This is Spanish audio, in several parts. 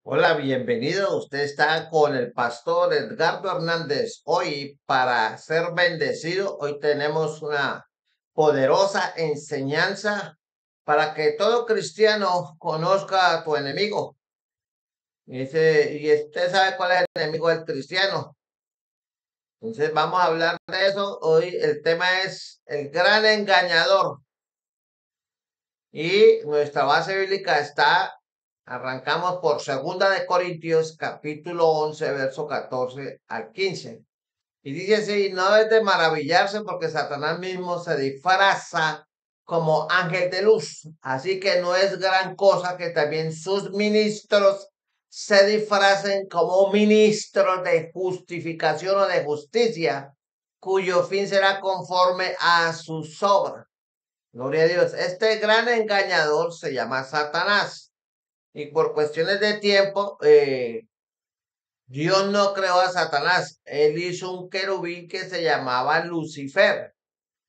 Hola, bienvenido. Usted está con el pastor Edgardo Hernández. Hoy, para ser bendecido, hoy tenemos una poderosa enseñanza para que todo cristiano conozca a tu enemigo. Y usted sabe cuál es el enemigo del cristiano. Entonces, vamos a hablar de eso. Hoy el tema es el gran engañador. Y nuestra base bíblica arrancamos por Segunda de Corintios, capítulo 11, verso 14 al 15. Y dice así: no es de maravillarse porque Satanás mismo se disfraza como ángel de luz. Así que no es gran cosa que también sus ministros se disfracen como ministros de justificación o de justicia, cuyo fin será conforme a sus obras. Gloria a Dios. Este gran engañador se llama Satanás. Y por cuestiones de tiempo, Dios no creó a Satanás. Él hizo un querubín que se llamaba Lucifer.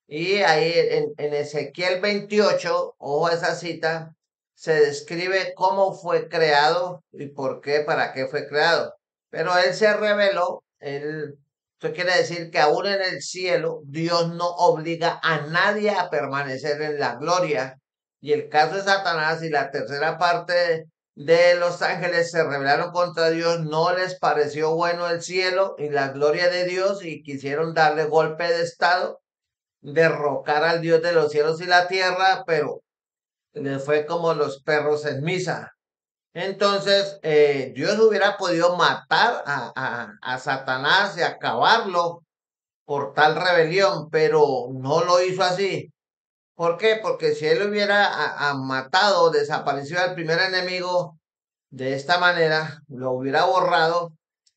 Y ahí en Ezequiel 28, ojo a esa cita, se describe cómo fue creado y por qué, para qué fue creado. Pero él se reveló, eso quiere decir que aún en el cielo, Dios no obliga a nadie a permanecer en la gloria. Y el caso de Satanás y la tercera parte de los ángeles se rebelaron contra Dios, no les pareció bueno el cielo y la gloria de Dios y quisieron darle golpe de estado, derrocar al Dios de los cielos y la tierra, pero le fue como los perros en misa. Entonces, Dios hubiera podido matar a Satanás y acabarlo por tal rebelión, pero no lo hizo así. ¿Por qué? Porque si él hubiera matado o desaparecido al primer enemigo de esta manera, lo hubiera borrado,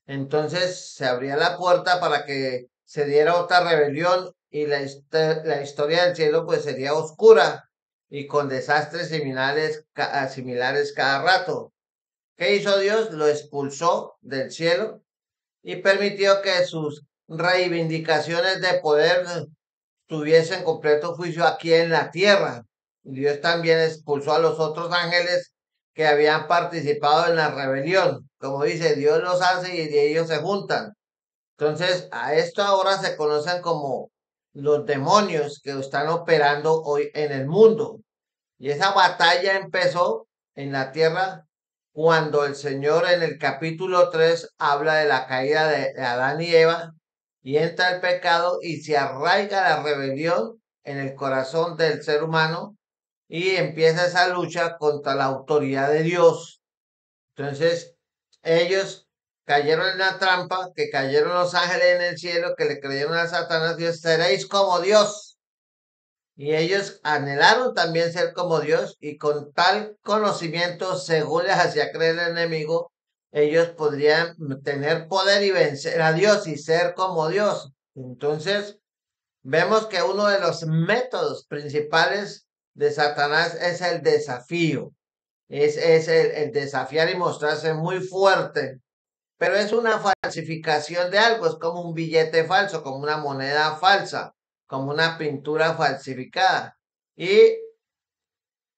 entonces se abría la puerta para que se diera otra rebelión y la historia del cielo pues sería oscura y con desastres similares cada rato. ¿Qué hizo Dios? Lo expulsó del cielo y permitió que sus reivindicaciones de poder tuviesen completo juicio aquí en la tierra. Dios también expulsó a los otros ángeles que habían participado en la rebelión. Como dice, Dios los hace y de ellos se juntan. Entonces, a esto ahora se conocen como los demonios que están operando hoy en el mundo. Y esa batalla empezó en la tierra cuando el Señor en el capítulo 3 habla de la caída de Adán y Eva y entra el pecado y se arraiga la rebelión en el corazón del ser humano y empieza esa lucha contra la autoridad de Dios. Entonces, ellos cayeron en la trampa, que cayeron los ángeles en el cielo, que le creyeron a Satanás: Dios, seréis como Dios. Y ellos anhelaron también ser como Dios y con tal conocimiento, según les hacía creer el enemigo, ellos podrían tener poder y vencer a Dios y ser como Dios. Entonces, vemos que uno de los métodos principales de Satanás es el desafío, es el desafiar y mostrarse muy fuerte, pero es una falsificación de algo, es como un billete falso, como una moneda falsa, como una pintura falsificada. Y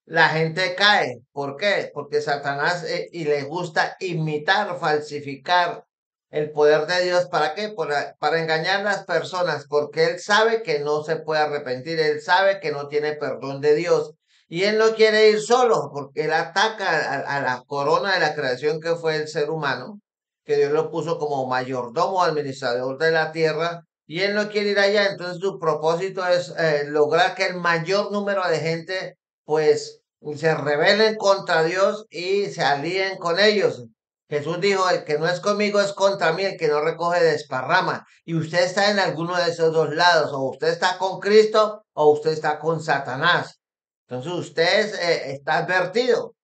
la gente cae. ¿Por qué? Porque Satanás y le gusta imitar, falsificar el poder de Dios. ¿Para qué? Para engañar a las personas, porque él sabe que no se puede arrepentir, él sabe que no tiene perdón de Dios. Y él no quiere ir solo, porque él ataca a la corona de la creación que fue el ser humano, que Dios lo puso como mayordomo, administrador de la tierra, y él no quiere ir allá. Entonces su propósito es lograr que el mayor número de gente pues se rebelen contra Dios y se alíen con ellos. Jesús dijo: el que no es conmigo es contra mí, el que no recoge desparrama. Y usted está en alguno de esos dos lados, o usted está con Cristo o usted está con Satanás. Entonces usted está advertido.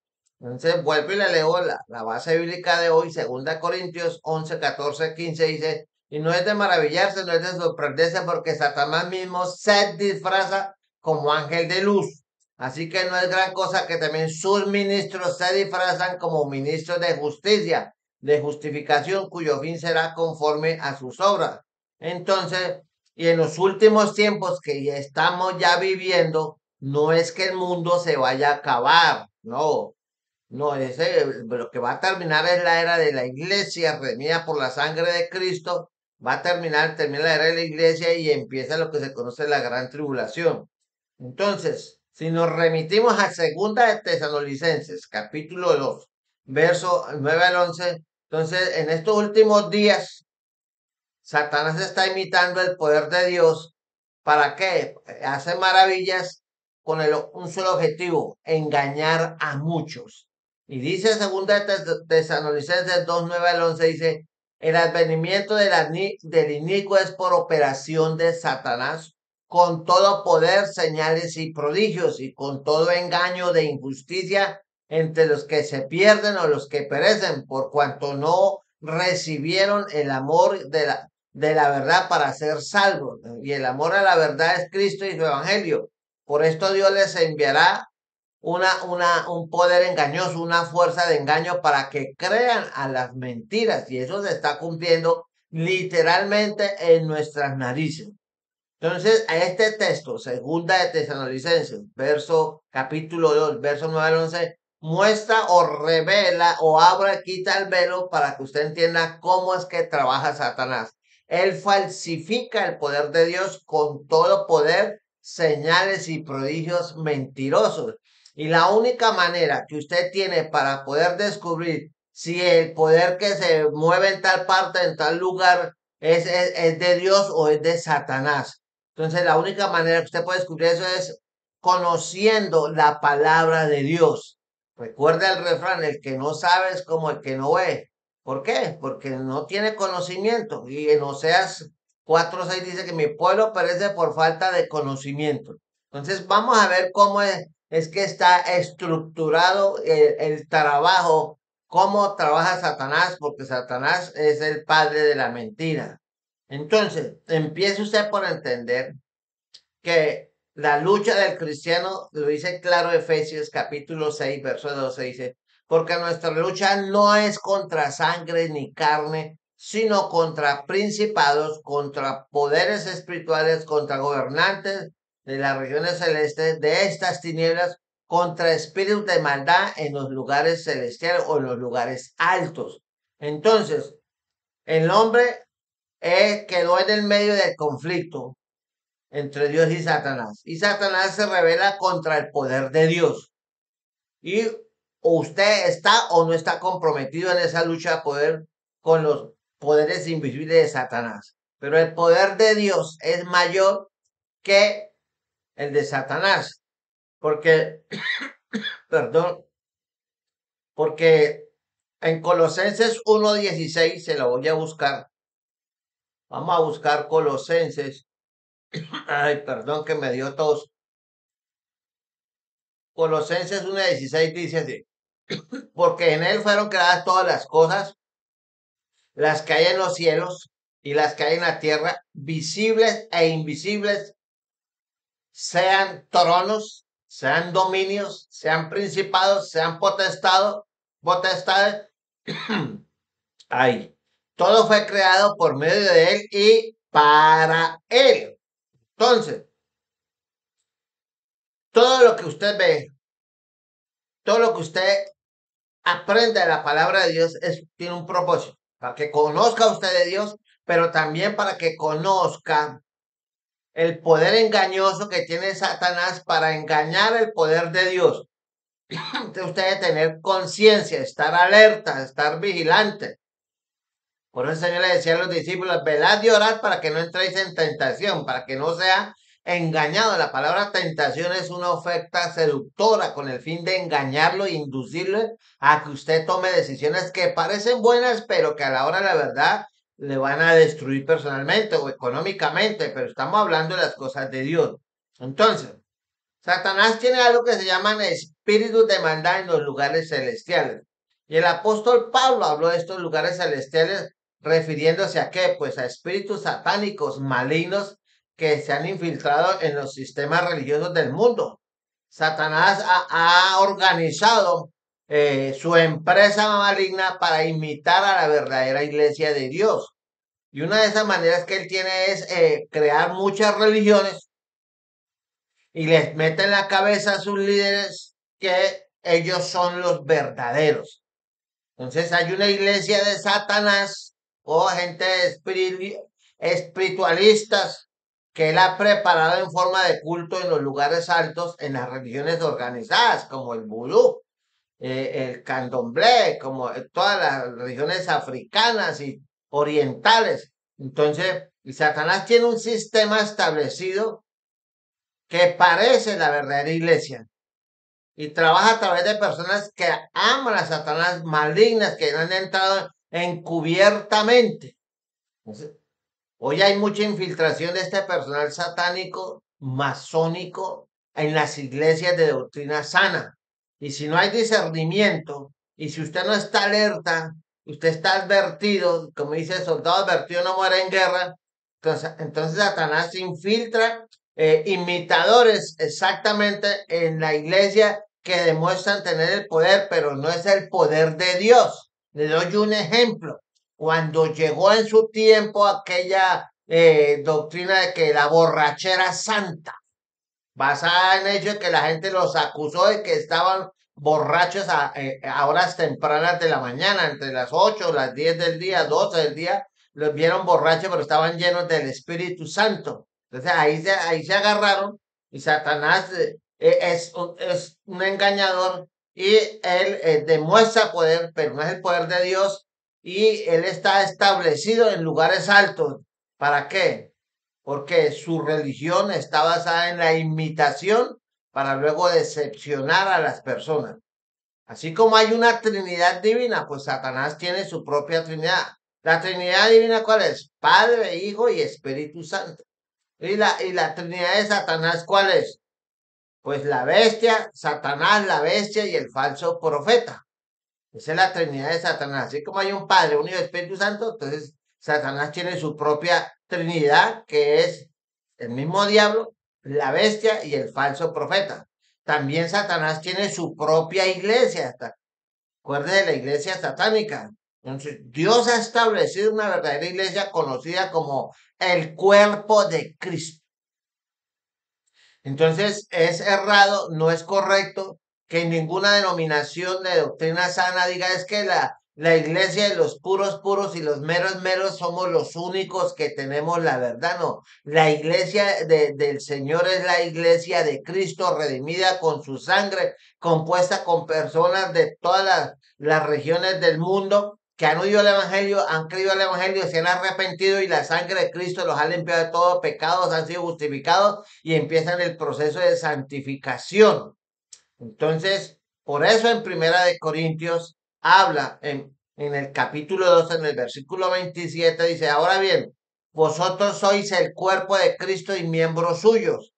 Entonces vuelvo y le leo la base bíblica de hoy, 2 Corintios 11, 14, 15, dice: y no es de maravillarse, no es de sorprenderse, porque Satanás mismo se disfraza como ángel de luz. Así que no es gran cosa que también sus ministros se disfrazan como ministros de justicia, de justificación, cuyo fin será conforme a sus obras. Entonces, y en los últimos tiempos que ya estamos ya viviendo, no es que el mundo se vaya a acabar, no. No, lo que va a terminar es la era de la iglesia redimida por la sangre de Cristo. Va a termina la era de la iglesia y empieza lo que se conoce la gran tribulación. Entonces, si nos remitimos a Segunda de Tesalonicenses, capítulo 2, verso 9 al 11, entonces en estos últimos días, Satanás está imitando el poder de Dios. ¿Para qué? Hace maravillas con un solo objetivo, engañar a muchos. Y dice segunda de Tesalonicenses 2, 9 al 11, dice, el advenimiento del inicuo es por operación de Satanás, con todo poder, señales y prodigios, y con todo engaño de injusticia entre los que se pierden o los que perecen, por cuanto no recibieron el amor de la verdad para ser salvos. Y el amor a la verdad es Cristo y su evangelio. Por esto Dios les enviará un poder engañoso, una fuerza de engaño para que crean a las mentiras. Y eso se está cumpliendo literalmente en nuestras narices. Entonces, a este texto, segunda de Tesalonicenses, capítulo 2, verso 9 al 11, muestra o revela o abre, quita el velo para que usted entienda cómo es que trabaja Satanás. Él falsifica el poder de Dios con todo poder, señales y prodigios mentirosos. Y la única manera que usted tiene para poder descubrir si el poder que se mueve en tal parte, en tal lugar, es de Dios o es de Satanás. Entonces, la única manera que usted puede descubrir eso es conociendo la palabra de Dios. Recuerda el refrán, el que no sabe es como el que no ve. ¿Por qué? Porque no tiene conocimiento. Y en Oseas 4:6 dice que mi pueblo perece por falta de conocimiento. Entonces, vamos a ver cómo es que está estructurado el trabajo, cómo trabaja Satanás, porque Satanás es el padre de la mentira. Entonces, empiece usted por entender que la lucha del cristiano, lo dice claro Efesios capítulo 6, verso 12, dice, porque nuestra lucha no es contra sangre ni carne, sino contra principados, contra poderes espirituales, contra gobernantes de las regiones celestes, de estas tinieblas, contra espíritus de maldad en los lugares celestiales o en los lugares altos. Entonces, el hombre quedó en el medio del conflicto entre Dios y Satanás. Y Satanás se revela contra el poder de Dios. Y usted está o no está comprometido en esa lucha de poder con los poderes invisibles de Satanás. Pero el poder de Dios es mayor que el de Satanás. Porque, perdón, porque en Colosenses 1:16 se lo voy a buscar. Vamos a buscar Colosenses. Ay, perdón que me dio tos. Colosenses 1:16 dice así, porque en él fueron creadas todas las cosas, las que hay en los cielos y las que hay en la tierra, visibles e invisibles, sean tronos, sean dominios, sean principados, sean potestades. Ay, todo fue creado por medio de él y para él. Entonces, todo lo que usted ve, todo lo que usted aprende de la palabra de Dios tiene un propósito, para que conozca usted de Dios, pero también para que conozca el poder engañoso que tiene Satanás para engañar el poder de Dios. Entonces usted debe tener conciencia, estar alerta, estar vigilante. Por eso el Señor le decía a los discípulos, velad y orad para que no entréis en tentación, para que no sea engañado. La palabra tentación es una oferta seductora con el fin de engañarlo e inducirle a que usted tome decisiones que parecen buenas, pero que a la hora de la verdad le van a destruir personalmente o económicamente, pero estamos hablando de las cosas de Dios. Entonces, Satanás tiene algo que se llaman espíritus de maldad en los lugares celestiales. Y el apóstol Pablo habló de estos lugares celestiales refiriéndose a qué? Pues a espíritus satánicos malignos que se han infiltrado en los sistemas religiosos del mundo. Satanás ha organizado su empresa maligna para imitar a la verdadera iglesia de Dios. Y una de esas maneras que él tiene es crear muchas religiones y les mete en la cabeza a sus líderes que ellos son los verdaderos. Entonces hay una iglesia de Satanás o gente espiritualistas que él ha preparado en forma de culto en los lugares altos en las religiones organizadas, como el vudú, el candomblé, como todas las religiones africanas y orientales. Entonces, Satanás tiene un sistema establecido que parece la verdadera iglesia y trabaja a través de personas que aman a Satanás, malignas, que han entrado encubiertamente. Entonces, hoy hay mucha infiltración de este personal satánico, masónico, en las iglesias de doctrina sana. Y si no hay discernimiento, y si usted no está alerta, usted está advertido, como dice el soldado advertido no muere en guerra, entonces Satanás infiltra imitadores exactamente en la iglesia que demuestran tener el poder, pero no es el poder de Dios. Le doy un ejemplo. Cuando llegó en su tiempo aquella doctrina de que la borrachera santa, basada en ello de que la gente los acusó de que estaban borrachos a horas tempranas de la mañana, entre las 8, las 10 del día, 12 del día, los vieron borrachos, pero estaban llenos del Espíritu Santo. Entonces ahí se agarraron y Satanás es un engañador y él demuestra poder, pero no es el poder de Dios y él está establecido en lugares altos. ¿Para qué? Porque su religión está basada en la imitación para luego decepcionar a las personas. Así como hay una Trinidad divina, pues Satanás tiene su propia Trinidad. ¿La Trinidad divina cuál es? Padre, Hijo y Espíritu Santo. ¿Y la Trinidad de Satanás cuál es? Pues la bestia, Satanás, la bestia y el falso profeta. Esa es la Trinidad de Satanás. Así como hay un Padre, un Hijo y Espíritu Santo, entonces Satanás tiene su propia Trinidad, que es el mismo diablo, la bestia y el falso profeta. También Satanás tiene su propia iglesia. Acuérdate de la iglesia satánica. Entonces, Dios ha establecido una verdadera iglesia conocida como el cuerpo de Cristo. Entonces, es errado, no es correcto que ninguna denominación de doctrina sana diga es que la iglesia de los puros puros y los meros meros somos los únicos que tenemos la verdad. No, la iglesia del Señor es la iglesia de Cristo redimida con su sangre, compuesta con personas de todas las regiones del mundo que han oído el Evangelio, han creído el Evangelio, se han arrepentido y la sangre de Cristo los ha limpiado de todo pecado, han sido justificados y empiezan el proceso de santificación. Entonces, por eso en Primera de Corintios habla en el capítulo 2, en el versículo 27, dice, ahora bien, vosotros sois el cuerpo de Cristo y miembros suyos.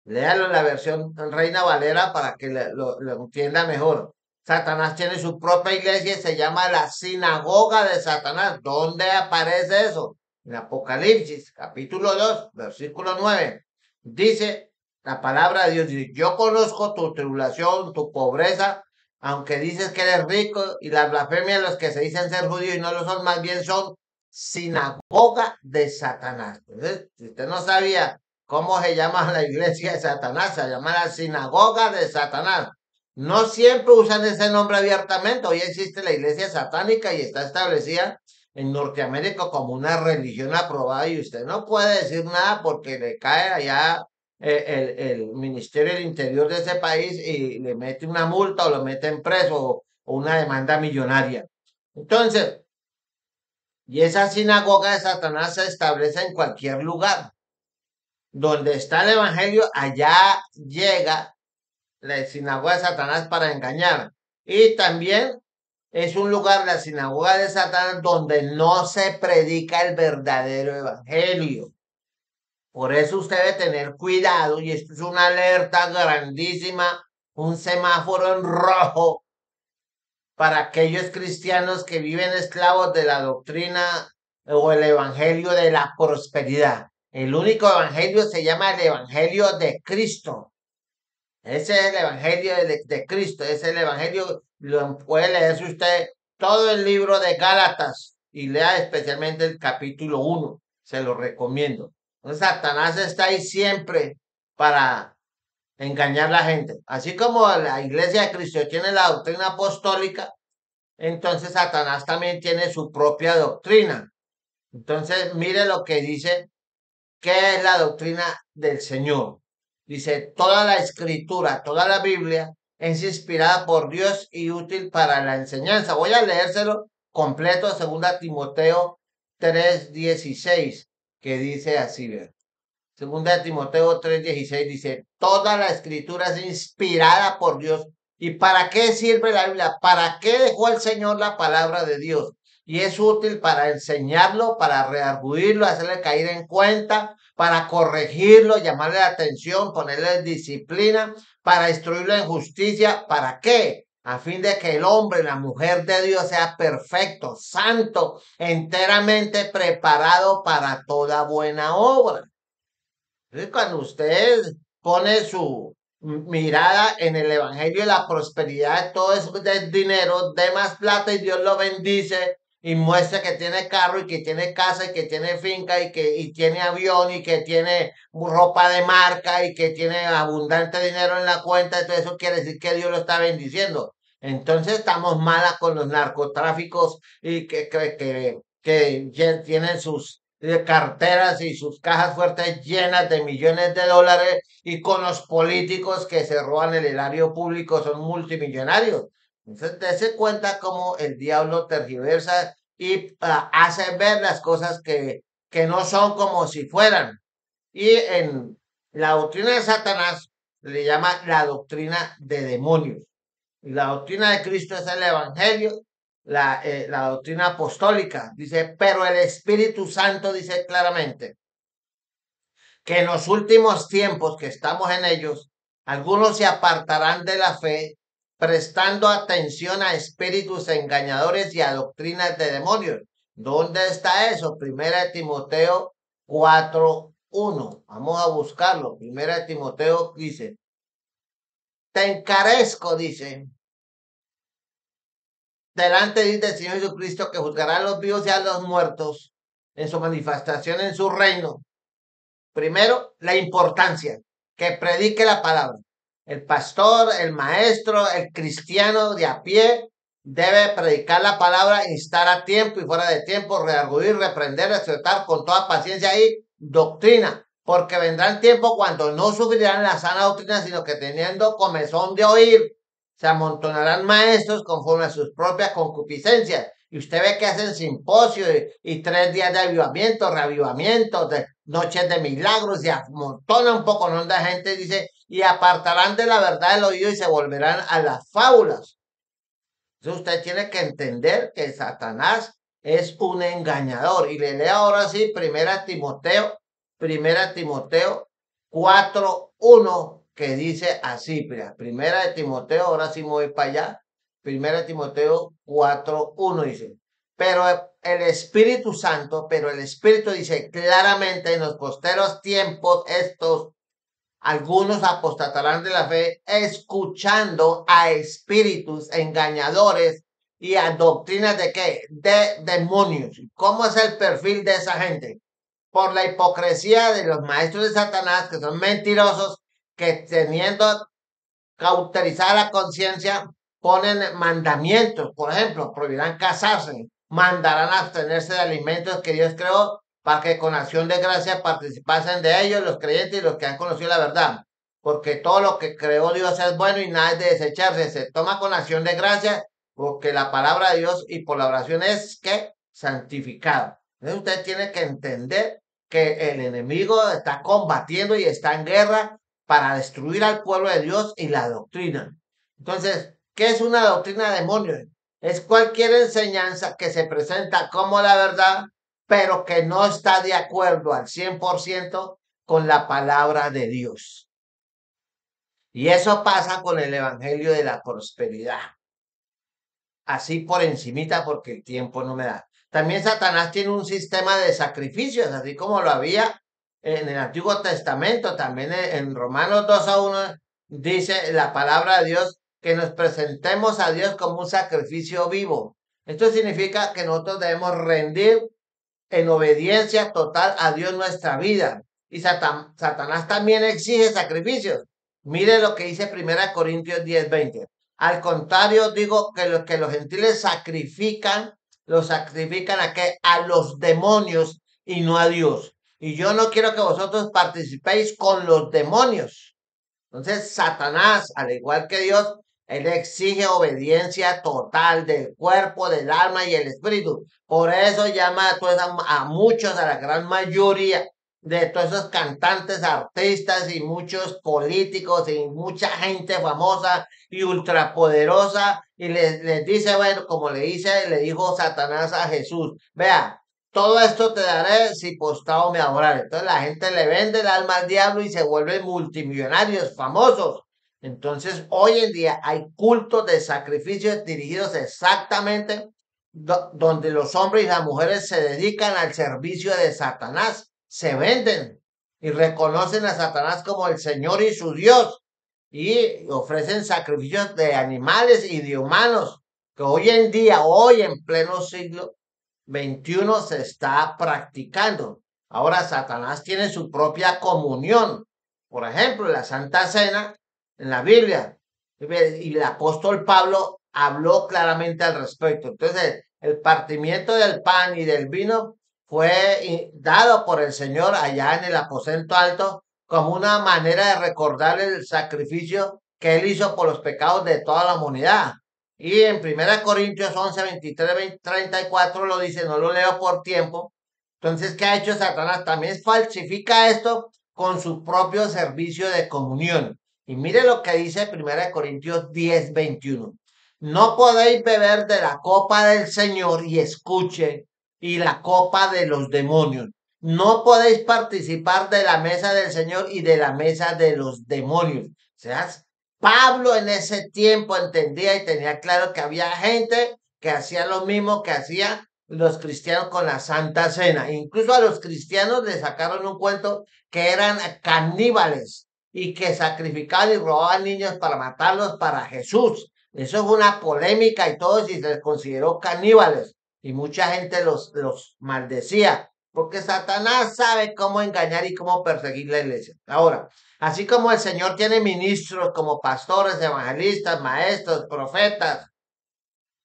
Léalo en la versión Reina Valera para que lo entienda mejor. Satanás tiene su propia iglesia y se llama la sinagoga de Satanás. ¿Dónde aparece eso? En Apocalipsis, capítulo 2, versículo 9. Dice la palabra de Dios, dice, yo conozco tu tribulación, tu pobreza, aunque dices que eres rico y la blasfemia de los que se dicen ser judíos y no lo son, más bien son sinagoga de Satanás. Entonces, si usted no sabía cómo se llama la iglesia de Satanás, se llama la sinagoga de Satanás. No siempre usan ese nombre abiertamente. Hoy existe la iglesia satánica y está establecida en Norteamérica como una religión aprobada y usted no puede decir nada porque le cae allá el Ministerio del Interior de ese país y le mete una multa o lo mete en preso o una demanda millonaria. Entonces, y esa sinagoga de Satanás se establece en cualquier lugar. Donde está el Evangelio, allá llega la sinagoga de Satanás para engañar. Y también es un lugar, la sinagoga de Satanás, donde no se predica el verdadero Evangelio. Por eso usted debe tener cuidado, y esto es una alerta grandísima, un semáforo en rojo para aquellos cristianos que viven esclavos de la doctrina o el evangelio de la prosperidad. El único evangelio se llama el evangelio de Cristo. Ese es el evangelio de Cristo, ese es el evangelio, lo puede leerse usted todo el libro de Gálatas y lea especialmente el capítulo 1, se lo recomiendo. Entonces, Satanás está ahí siempre para engañar a la gente. Así como la iglesia de Cristo tiene la doctrina apostólica, entonces Satanás también tiene su propia doctrina. Entonces, mire lo que dice, ¿qué es la doctrina del Señor? Dice, toda la escritura, toda la Biblia es inspirada por Dios y útil para la enseñanza. Voy a leérselo completo, 2 Timoteo 3:16, que dice así, ¿ver? 2 Timoteo 3:16 dice, toda la escritura es inspirada por Dios. ¿Y para qué sirve la Biblia? ¿Para qué dejó el Señor la palabra de Dios? Y es útil para enseñarlo, para redarguirlo, hacerle caer en cuenta, para corregirlo, llamarle la atención, ponerle disciplina, para instruirlo en justicia. ¿Para qué? A fin de que el hombre, la mujer de Dios sea perfecto, santo, enteramente preparado para toda buena obra. Entonces, cuando usted pone su mirada en el evangelio de la prosperidad, todo eso del dinero, dé más plata y Dios lo bendice y muestra que tiene carro y que tiene casa y que tiene finca y tiene avión y que tiene ropa de marca y que tiene abundante dinero en la cuenta, entonces eso quiere decir que Dios lo está bendiciendo. Entonces estamos malas con los narcotráficos y que ya tienen sus carteras y sus cajas fuertes llenas de millones de dólares y con los políticos que se roban el erario público son multimillonarios. Entonces, dése cuenta cómo el diablo tergiversa y hace ver las cosas que no son como si fueran. Y en la doctrina de Satanás le llama la doctrina de demonios. Y la doctrina de Cristo es el Evangelio, la doctrina apostólica. Dice, pero el Espíritu Santo dice claramente que en los últimos tiempos que estamos en ellos, algunos se apartarán de la fe, prestando atención a espíritus engañadores y a doctrinas de demonios. ¿Dónde está eso? Primera de Timoteo 4:1. Vamos a buscarlo. Primera de Timoteo dice, te encarezco, dice, delante del Señor Jesucristo que juzgará a los vivos y a los muertos en su manifestación en su reino. Primero, la importancia, que predique la palabra. El pastor, el maestro, el cristiano de a pie debe predicar la palabra, instar a tiempo y fuera de tiempo, redarguir, reprender, exhortar con toda paciencia y doctrina, porque vendrán tiempos cuando no sufrirán la sana doctrina, sino que teniendo comezón de oír, se amontonarán maestros conforme a sus propias concupiscencias. Y usted ve que hacen simposios y 3 días de avivamiento, reavivamiento, de noches de milagros, y amontona un poco, ¿no? La gente dice, y apartarán de la verdad el oído y se volverán a las fábulas. Entonces usted tiene que entender que Satanás es un engañador. Y le leo ahora sí, primera Timoteo 4:1, que dice así, primera de Timoteo, ahora sí me voy para allá. Primera de Timoteo 4:1 dice, pero el Espíritu Santo, pero el Espíritu dice claramente en los posteros tiempos estos algunos apostatarán de la fe escuchando a espíritus engañadores y a doctrinas de qué? De demonios. ¿Cómo es el perfil de esa gente? Por la hipocresía de los maestros de Satanás, que son mentirosos, que teniendo cauterizada la conciencia, ponen mandamientos. Por ejemplo, prohibirán casarse, mandarán a abstenerse de alimentos que Dios creó para que con acción de gracia participasen de ellos los creyentes y los que han conocido la verdad. Porque todo lo que creó Dios es bueno y nada es de desecharse. Se toma con acción de gracia porque la palabra de Dios y por la oración es que santificado. Entonces usted tiene que entender que el enemigo está combatiendo y está en guerra para destruir al pueblo de Dios y la doctrina. Entonces, ¿qué es una doctrina de demonios? Es cualquier enseñanza que se presenta como la verdad, pero que no está de acuerdo al 100% con la palabra de Dios. Y eso pasa con el evangelio de la prosperidad. Así por encimita porque el tiempo no me da. También Satanás tiene un sistema de sacrificios, así como lo había en el Antiguo Testamento. También en Romanos 2:1 dice la palabra de Dios que nos presentemos a Dios como un sacrificio vivo. Esto significa que nosotros debemos rendir en obediencia total a Dios nuestra vida. Y Satanás también exige sacrificios. Mire lo que dice 1 Corintios 10:20. Al contrario, digo que los gentiles los sacrifican a qué? A los demonios y no a Dios. Y yo no quiero que vosotros participéis con los demonios. Entonces, Satanás, al igual que Dios, él exige obediencia total del cuerpo, del alma y el espíritu. Por eso llama a muchos, a la gran mayoría de todos esos cantantes, artistas y muchos políticos y mucha gente famosa y ultrapoderosa y les dice, bueno, como le dijo Satanás a Jesús, vea, todo esto te daré si postrado me adorar. Entonces la gente le vende el alma al diablo y se vuelven multimillonarios, famosos. Entonces hoy en día hay cultos de sacrificios dirigidos exactamente donde los hombres y las mujeres se dedican al servicio de Satanás, se venden y reconocen a Satanás como el Señor y su Dios y ofrecen sacrificios de animales y de humanos que hoy en día, hoy en pleno siglo 21 se está practicando. Ahora Satanás tiene su propia comunión. Por ejemplo, la Santa Cena en la Biblia. Y el apóstol Pablo habló claramente al respecto. Entonces, el partimiento del pan y del vino fue dado por el Señor allá en el aposento alto como una manera de recordar el sacrificio que él hizo por los pecados de toda la humanidad. Y en 1 Corintios 11, 23, 34 lo dice, no lo leo por tiempo. Entonces, ¿qué ha hecho Satanás? También falsifica esto con su propio servicio de comunión. Y mire lo que dice 1 Corintios 10, 21. No podéis beber de la copa del Señor y escuche, y la copa de los demonios. No podéis participar de la mesa del Señor y de la mesa de los demonios. O sea, Pablo en ese tiempo entendía y tenía claro que había gente que hacía lo mismo que hacían los cristianos con la Santa Cena. Incluso a los cristianos les sacaron un cuento que eran caníbales y que sacrificaban y robaban niños para matarlos para Jesús. Eso fue una polémica y todo, y se les consideró caníbales. Y mucha gente los maldecía, porque Satanás sabe cómo engañar y cómo perseguir la iglesia. Ahora, así como el Señor tiene ministros como pastores, evangelistas, maestros, profetas,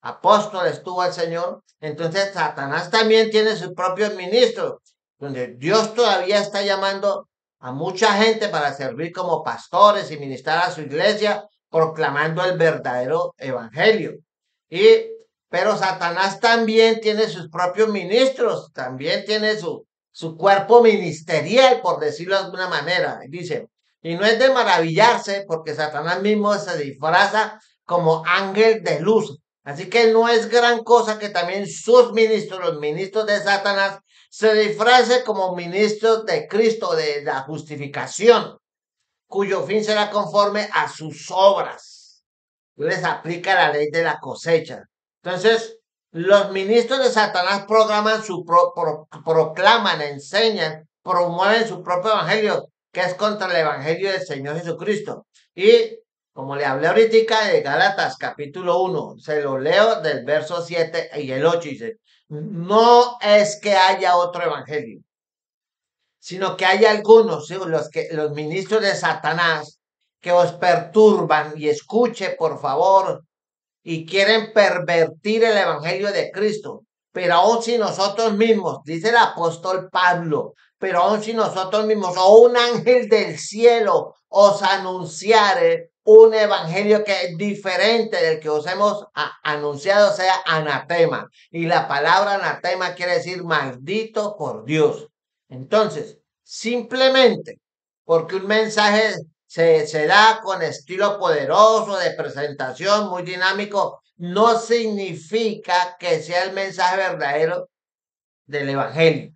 apóstoles tuvo el Señor, entonces Satanás también tiene sus propios ministros, donde Dios todavía está llamando a mucha gente para servir como pastores y ministrar a su iglesia, proclamando el verdadero evangelio. Y, pero Satanás también tiene sus propios ministros, también tiene su cuerpo ministerial, por decirlo de alguna manera. Dice, y no es de maravillarse porque Satanás mismo se disfraza como ángel de luz. Así que no es gran cosa que también sus ministros, los ministros de Satanás, se disfracen como ministros de Cristo, de la justificación, cuyo fin será conforme a sus obras. Les aplica la ley de la cosecha. Entonces, los ministros de Satanás proclaman, enseñan, promueven su propio evangelio, que es contra el evangelio del Señor Jesucristo. Y como le hablé ahorita de Gálatas capítulo 1, se lo leo del verso 7 y el 8, dice, no es que haya otro evangelio, sino que hay algunos, ¿sí? Los ministros de Satanás que os perturban, y escuche por favor, y quieren pervertir el evangelio de Cristo. Pero aun si nosotros mismos, dice el apóstol Pablo, pero aun si nosotros mismos o un ángel del cielo os anunciare un evangelio que es diferente del que os hemos anunciado, sea anatema. Y la palabra anatema quiere decir maldito por Dios. Entonces, simplemente porque un mensaje se da con estilo poderoso de presentación, muy dinámico, no significa que sea el mensaje verdadero del Evangelio.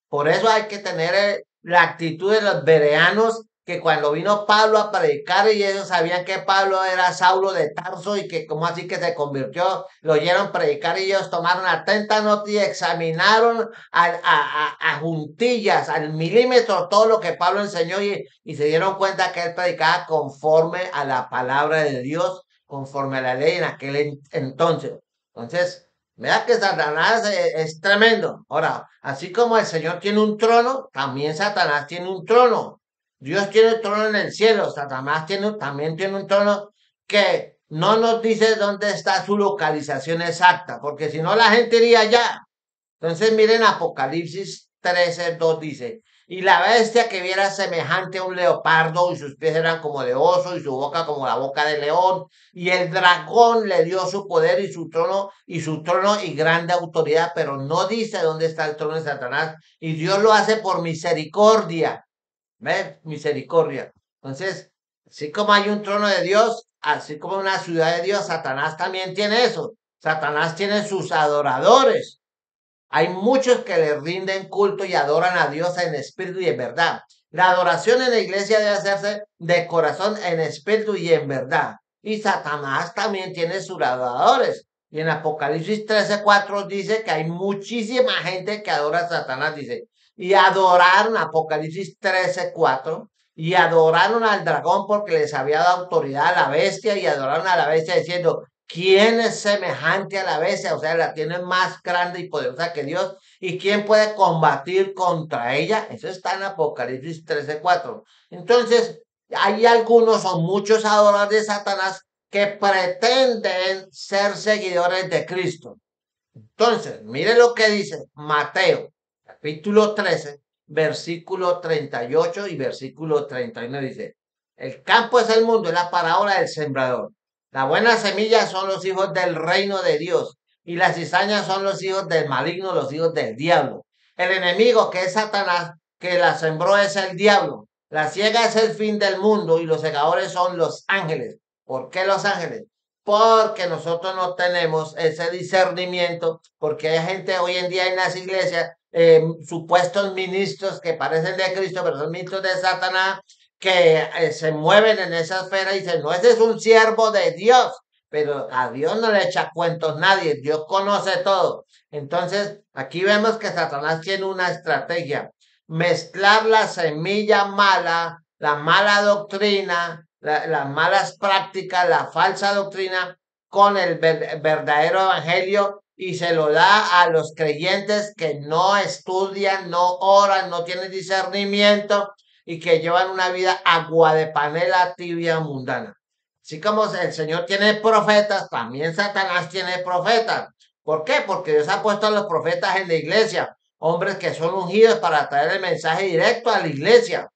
Por eso hay que tener la actitud de los bereanos, que cuando vino Pablo a predicar y ellos sabían que Pablo era Saulo de Tarso y que como así que se convirtió, lo oyeron predicar y ellos tomaron atenta nota y examinaron a juntillas, al milímetro todo lo que Pablo enseñó y se dieron cuenta que él predicaba conforme a la palabra de Dios, conforme a la ley en aquel entonces. Entonces, vea que Satanás es tremendo. Ahora, así como el Señor tiene un trono, también Satanás tiene un trono. Dios tiene un trono en el cielo, Satanás también tiene un trono que no nos dice dónde está su localización exacta, porque si no la gente iría allá. Entonces miren Apocalipsis 13:2 dice, y la bestia que viera semejante a un leopardo y sus pies eran como de oso y su boca como la boca de león, y el dragón le dio su poder y su trono y grande autoridad, pero no dice dónde está el trono de Satanás, y Dios lo hace por misericordia. ¿Ves? Misericordia. Entonces, así como hay un trono de Dios, así como una ciudad de Dios, Satanás también tiene eso. Satanás tiene sus adoradores. Hay muchos que le rinden culto y adoran a Dios en espíritu y en verdad. La adoración en la iglesia debe hacerse de corazón, en espíritu y en verdad. Y Satanás también tiene sus adoradores. Y en Apocalipsis 13:4 dice que hay muchísima gente que adora a Satanás, dice. Y adoraron, Apocalipsis 13:4, y adoraron al dragón porque les había dado autoridad a la bestia y adoraron a la bestia diciendo, ¿quién es semejante a la bestia? O sea, la tiene más grande y poderosa que Dios. ¿Y quién puede combatir contra ella? Eso está en Apocalipsis 13:4. Entonces, hay algunos o muchos adoradores de Satanás que pretenden ser seguidores de Cristo. Entonces, mire lo que dice Mateo, capítulo 13, versículo 38 y versículo 39. Dice, el campo es el mundo, es la parábola del sembrador. La buena semilla son los hijos del reino de Dios y las cizañas son los hijos del maligno, los hijos del diablo. El enemigo, que es Satanás, que la sembró, es el diablo. La ciega es el fin del mundo y los segadores son los ángeles. ¿Por qué los ángeles? Porque nosotros no tenemos ese discernimiento, porque hay gente hoy en día en las iglesias, supuestos ministros que parecen de Cristo, pero son ministros de Satanás, que se mueven en esa esfera y dicen, no, ese es un siervo de Dios, pero a Dios no le echa cuentos nadie, Dios conoce todo. Entonces, aquí vemos que Satanás tiene una estrategia, mezclar la semilla mala, la mala doctrina, las malas prácticas, la falsa doctrina con el verdadero evangelio y se lo da a los creyentes que no estudian, no oran, no tienen discernimiento y que llevan una vida agua de panela tibia mundana. Así como el Señor tiene profetas, también Satanás tiene profetas. ¿Por qué? Porque Dios ha puesto a los profetas en la iglesia, hombres que son ungidos para traer el mensaje directo a la iglesia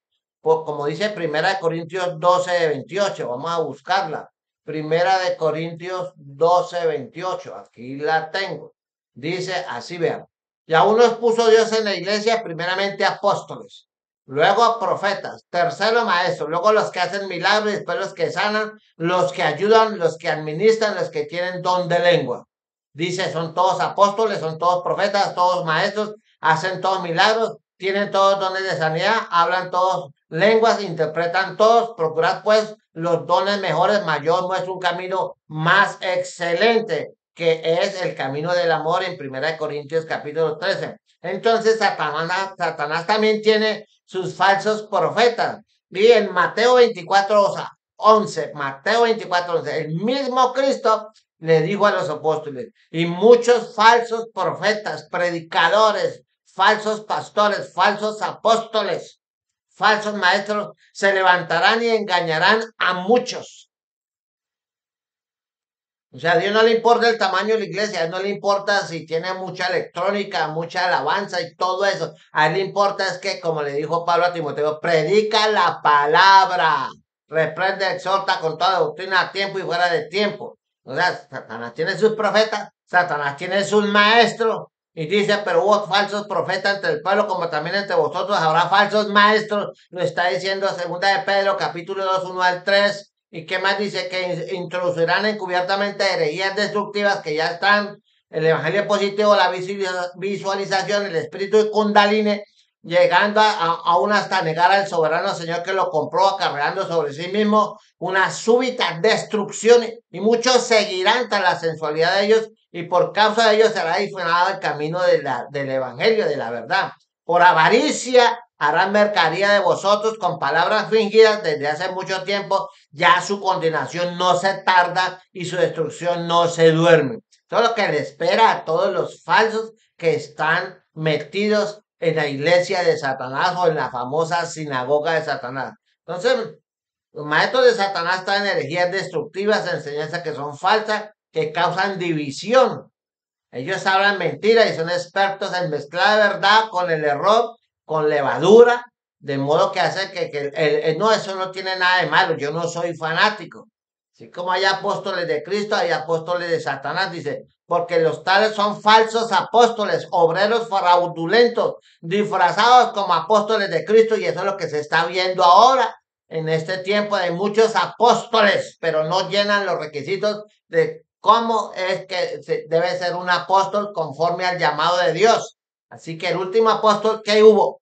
como dice Primera de Corintios 12:28, vamos a buscarla. Primera de Corintios 12:28, aquí la tengo. Dice así, vean. Y a unos puso Dios en la iglesia, primeramente apóstoles, luego profetas, tercero maestros, luego los que hacen milagros, después los que sanan, los que ayudan, los que administran, los que tienen don de lengua. Dice, son todos apóstoles, son todos profetas, todos maestros, hacen todos milagros, tienen todos dones de sanidad, hablan todos lenguas, interpretan todos, procurad pues los dones mejores, mayor muestra un camino más excelente, que es el camino del amor en 1 Corintios capítulo 13. Entonces Satanás también tiene sus falsos profetas. Y en Mateo 24:11, Mateo 24:11, el mismo Cristo le dijo a los apóstoles, y muchos falsos profetas, predicadores, falsos pastores, falsos apóstoles, falsos maestros se levantarán y engañarán a muchos. O sea, a Dios no le importa el tamaño de la iglesia, a Él no le importa si tiene mucha electrónica, mucha alabanza y todo eso. A Él le importa es que, como le dijo Pablo a Timoteo, predica la palabra, reprende, exhorta con toda doctrina a tiempo y fuera de tiempo. O sea, Satanás tiene sus profetas, Satanás tiene sus maestros, y dice, pero hubo falsos profetas entre el pueblo, como también entre vosotros habrá falsos maestros. Lo está diciendo segunda de Pedro, capítulo 2, 1 al 3. ¿Y qué más dice? Que introducirán encubiertamente herejías destructivas que ya están, el evangelio positivo, la visualización, el espíritu de Kundalini, llegando aún hasta negar al soberano Señor que lo compró, acarreando sobre sí mismo una súbita destrucción. Y muchos seguirán tras la sensualidad de ellos, y por causa de ellos será difuminado el camino del evangelio, de la verdad. Por avaricia harán mercadería de vosotros con palabras fingidas desde hace mucho tiempo, ya su condenación no se tarda y su destrucción no se duerme. Todo lo que le espera a todos los falsos que están metidos en la iglesia de Satanás o en la famosa sinagoga de Satanás. Entonces, los maestros de Satanás traen herejías destructivas, enseñanzas que son falsas, que causan división. Ellos hablan mentira y son expertos en mezclar verdad con el error, con levadura, de modo que hace que no, eso no tiene nada de malo, yo no soy fanático. Así como hay apóstoles de Cristo, hay apóstoles de Satanás, dice, porque los tales son falsos apóstoles, obreros fraudulentos, disfrazados como apóstoles de Cristo, y eso es lo que se está viendo ahora en este tiempo de muchos apóstoles, pero no llenan los requisitos de cómo es que debe ser un apóstol conforme al llamado de Dios. Así que el último apóstol que hubo,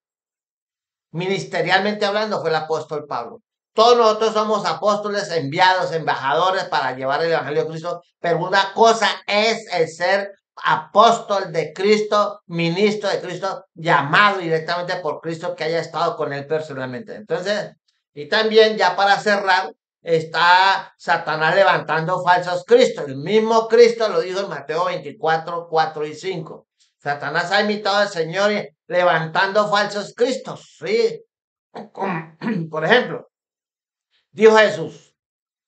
ministerialmente hablando, fue el apóstol Pablo. Todos nosotros somos apóstoles, enviados, embajadores para llevar el evangelio de Cristo, pero una cosa es el ser apóstol de Cristo, ministro de Cristo, llamado directamente por Cristo, que haya estado con él personalmente. Entonces, y también ya para cerrar, está Satanás levantando falsos cristos. El mismo Cristo lo dijo en Mateo 24, 4 y 5. Satanás ha imitado al Señor levantando falsos cristos, ¿sí? Por ejemplo, dijo Jesús,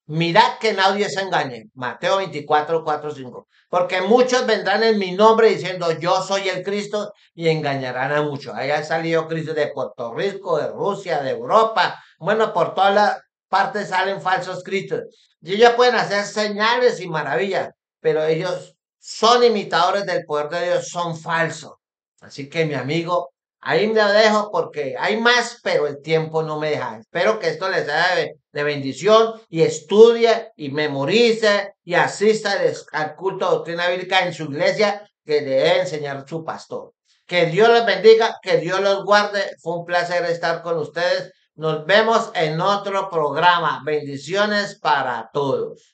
mirad que nadie se engañe. Mateo 24, 4, 5. Porque muchos vendrán en mi nombre diciendo yo soy el Cristo y engañarán a muchos. Ahí han salido Cristos de Puerto Rico, de Rusia, de Europa. Bueno, por todas las partes salen falsos Cristos. Y ellos pueden hacer señales y maravillas, pero ellos son imitadores del poder de Dios, son falsos. Así que mi amigo, ahí me lo dejo porque hay más, pero el tiempo no me deja. Espero que esto les sea de bendición y estudie y memorice y asista al culto de doctrina bíblica en su iglesia que le debe enseñar su pastor. Que Dios les bendiga, que Dios los guarde. Fue un placer estar con ustedes. Nos vemos en otro programa. Bendiciones para todos.